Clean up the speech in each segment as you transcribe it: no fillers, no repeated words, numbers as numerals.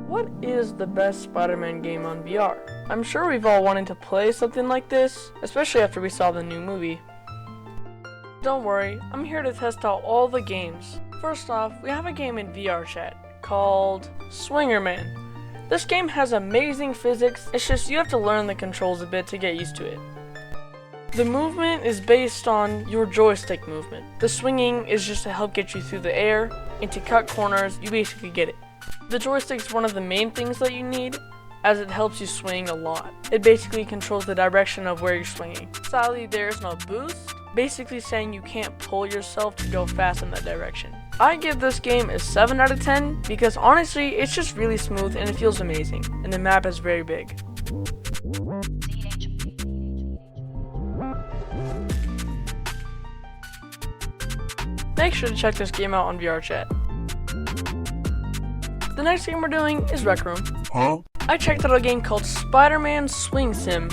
What is the best Spider-Man game on VR? I'm sure we've all wanted to play something like this, especially after we saw the new movie. Don't worry, I'm here to test out all the games. First off, we have a game in VR chat called Swingerman. This game has amazing physics, it's just you have to learn the controls a bit to get used to it. The movement is based on your joystick movement. The swinging is just to help get you through the air, and to cut corners, you basically get it. The joystick's one of the main things that you need, as it helps you swing a lot. It basically controls the direction of where you're swinging. Sadly, there's no boost, basically saying you can't pull yourself to go fast in that direction. I give this game a 7 out of 10 because honestly, it's just really smooth and it feels amazing, and the map is very big. Make sure to check this game out on VR chat. The next game we're doing is Rec Room. I checked out a game called SpiderMan Swing Sim.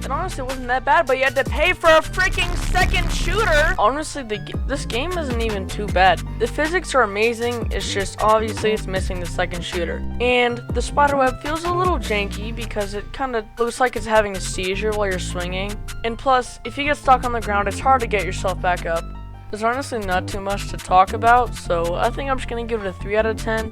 And honestly, it wasn't that bad, but you had to pay for a freaking second shooter! Honestly, this game isn't even too bad. The physics are amazing, it's just obviously it's missing the second shooter. And the spiderweb feels a little janky because it kind of looks like it's having a seizure while you're swinging. And plus, if you get stuck on the ground, it's hard to get yourself back up. There's honestly not too much to talk about, so I think I'm just gonna give it a 3 out of 10.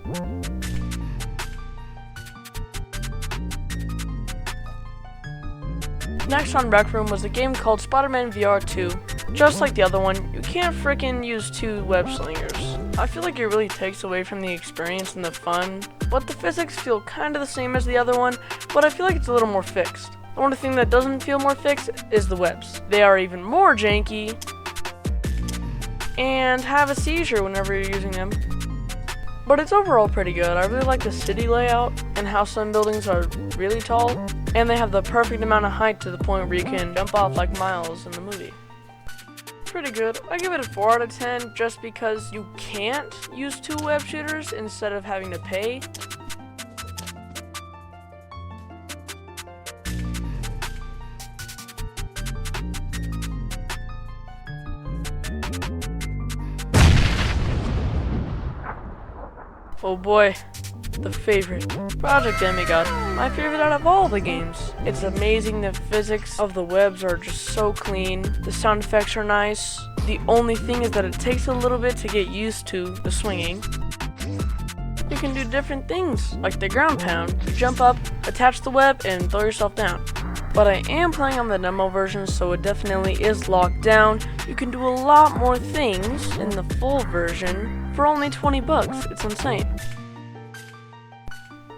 Next on Rec Room was a game called SpiderMan VR2. Just like the other one, you can't frickin' use 2 web slingers. I feel like it really takes away from the experience and the fun, but the physics feel kinda the same as the other one, but I feel like it's a little more fixed. The only thing that doesn't feel more fixed is the webs. They are even more janky, and have a seizure whenever you're using them. But it's overall pretty good. I really like the city layout and how some buildings are really tall, and they have the perfect amount of height to the point where you can jump off like Miles in the movie. Pretty good. I give it a 4 out of 10 just because you can't use 2 web shooters instead of having to pay. Oh boy, the favorite. Project Demigod. My favorite out of all the games. It's amazing, the physics of the webs are just so clean. The sound effects are nice. The only thing is that it takes a little bit to get used to the swinging. You can do different things, like the ground pound. You jump up, attach the web, and throw yourself down. But I am playing on the demo version, so it definitely is locked down. You can do a lot more things in the full version for only 20 bucks. It's insane.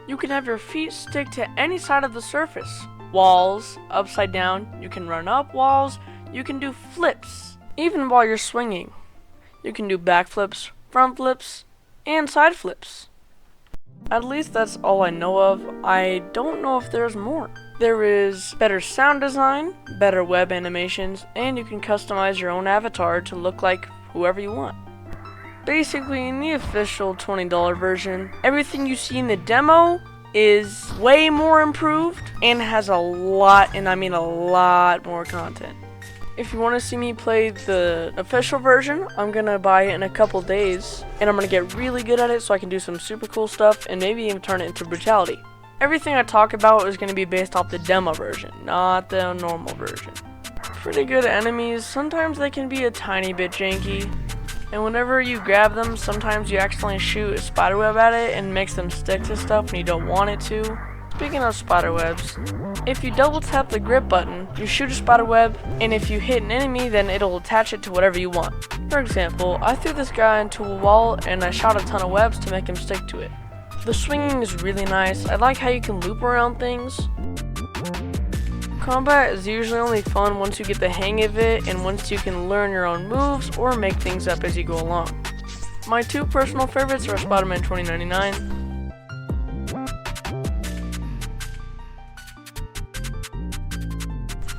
You can have your feet stick to any side of the surface. Walls, upside down, you can run up walls, you can do flips, even while you're swinging. You can do back flips, front flips, and side flips. At least that's all I know of. I don't know if there's more. There is better sound design, better web animations, and you can customize your own avatar to look like whoever you want. Basically, in the official $20 version, everything you see in the demo is way more improved and has a lot, and I mean a lot more content. If you want to see me play the official version, I'm gonna buy it in a couple days, and I'm gonna get really good at it so I can do some super cool stuff and maybe even turn it into brutality. Everything I talk about is gonna be based off the demo version, not the normal version. Pretty good enemies, sometimes they can be a tiny bit janky, and whenever you grab them, sometimes you accidentally shoot a spiderweb at it and makes them stick to stuff when you don't want it to. Speaking of spiderwebs, if you double tap the grip button, you shoot a spiderweb, and if you hit an enemy, then it'll attach it to whatever you want. For example, I threw this guy into a wall and I shot a ton of webs to make him stick to it. The swinging is really nice. I like how you can loop around things. Combat is usually only fun once you get the hang of it and once you can learn your own moves or make things up as you go along. My 2 personal favorites are Spider-Man 2099.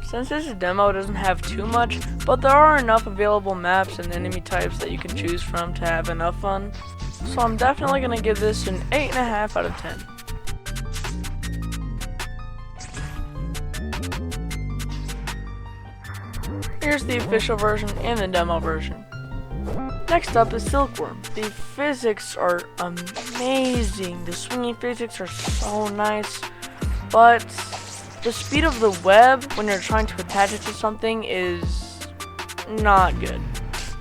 Since this demo doesn't have too much, but there are enough available maps and enemy types that you can choose from to have enough fun, so I'm definitely going to give this an 8.5 out of 10. Here's the official version and the demo version. Next up is Silkworm. The physics are amazing. The swinging physics are so nice, but the speed of the web when you're trying to attach it to something is not good.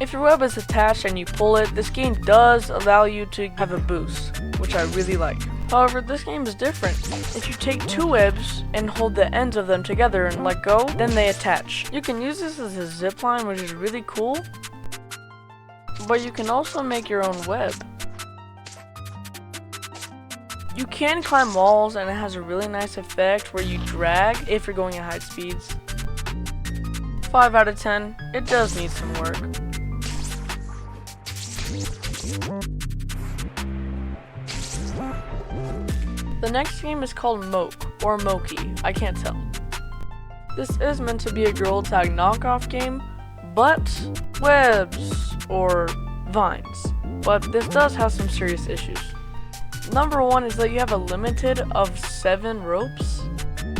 If your web is attached and you pull it, this game does allow you to have a boost, which I really like. However, this game is different. If you take two webs and hold the ends of them together and let go, then they attach. You can use this as a zip line, which is really cool, but you can also make your own web. You can climb walls, and it has a really nice effect where you drag if you're going at high speeds. 5 out of 10. It does need some work. The next game is called or Moki, I can't tell. This is meant to be a girl tag knockoff game, but webs or vines. But this does have some serious issues. Number one is that you have a limited of 7 ropes,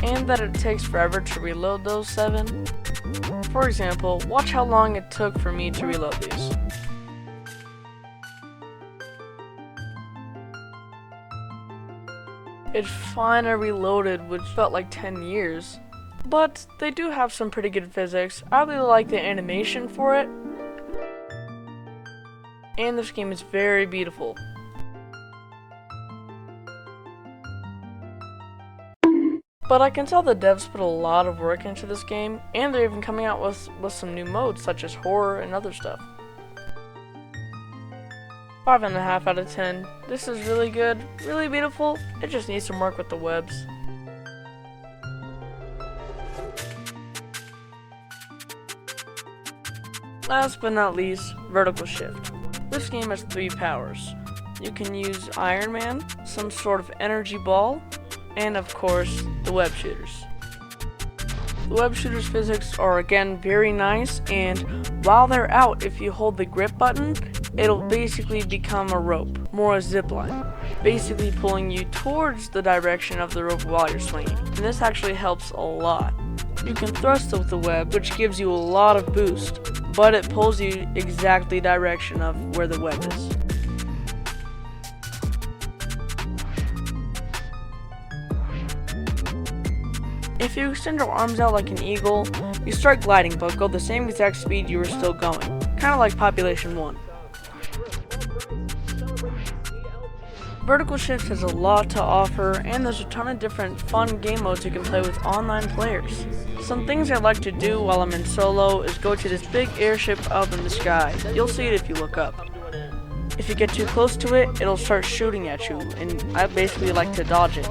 and that it takes forever to reload those 7. For example, watch how long it took for me to reload these. It finally reloaded, which felt like 10 years. But they do have some pretty good physics. I really like the animation for it. And this game is very beautiful. But I can tell the devs put a lot of work into this game, and they're even coming out with some new modes such as horror and other stuff. 5.5 out of 10. This is really good, really beautiful. It just needs some work with the webs. Last but not least, vertical shift. This game has 3 powers. You can use Iron Man, some sort of energy ball, and of course, the web shooters. The web shooters physics are again very nice, and while they're out, if you hold the grip button, it'll basically become a rope, more a zip line, basically pulling you towards the direction of the rope while you're swinging. And this actually helps a lot. You can thrust with the web, which gives you a lot of boost, but it pulls you exactly direction of where the web is. If you extend your arms out like an eagle, you start gliding but go the same exact speed you were still going, kinda like Population 1. Vertical Shift has a lot to offer, and there's a ton of different fun game modes you can play with online players. Some things I like to do while I'm in solo is go to this big airship up in the sky. You'll see it if you look up. If you get too close to it, it'll start shooting at you, and I basically like to dodge it.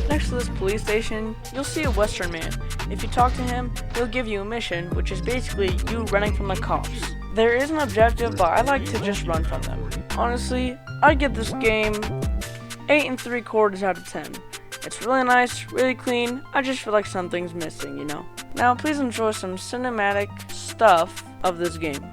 Next to this police station, you'll see a Western man. If you talk to him, he'll give you a mission, which is basically you running from the cops. There is an objective, but I like to just run from them. Honestly, I give this game 8 3/4 out of 10. It's really nice, really clean. I just feel like something's missing, you know. Now, please enjoy some cinematic stuff of this game.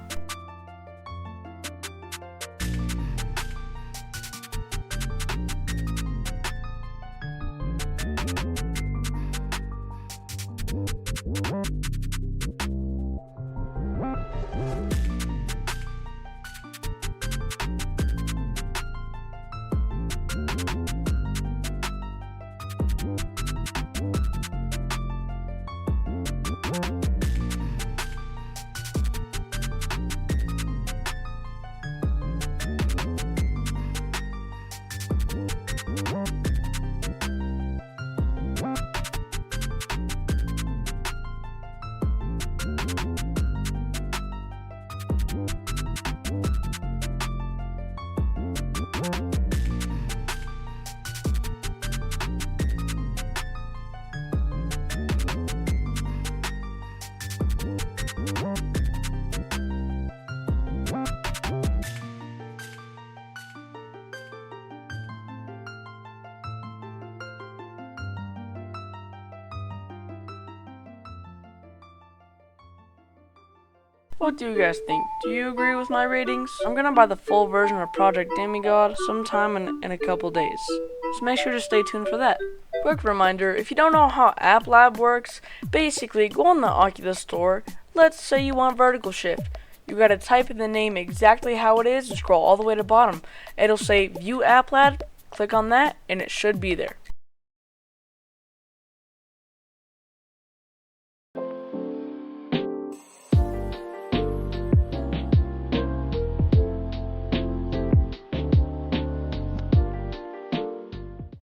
What do you guys think? Do you agree with my ratings? I'm gonna buy the full version of Project Demigod sometime in a couple days, so make sure to stay tuned for that. Quick reminder, if you don't know how App Lab works, basically go on the Oculus store. Let's say you want vertical shift. You gotta type in the name exactly how it is and scroll all the way to the bottom. It'll say View App Lab, click on that, and it should be there.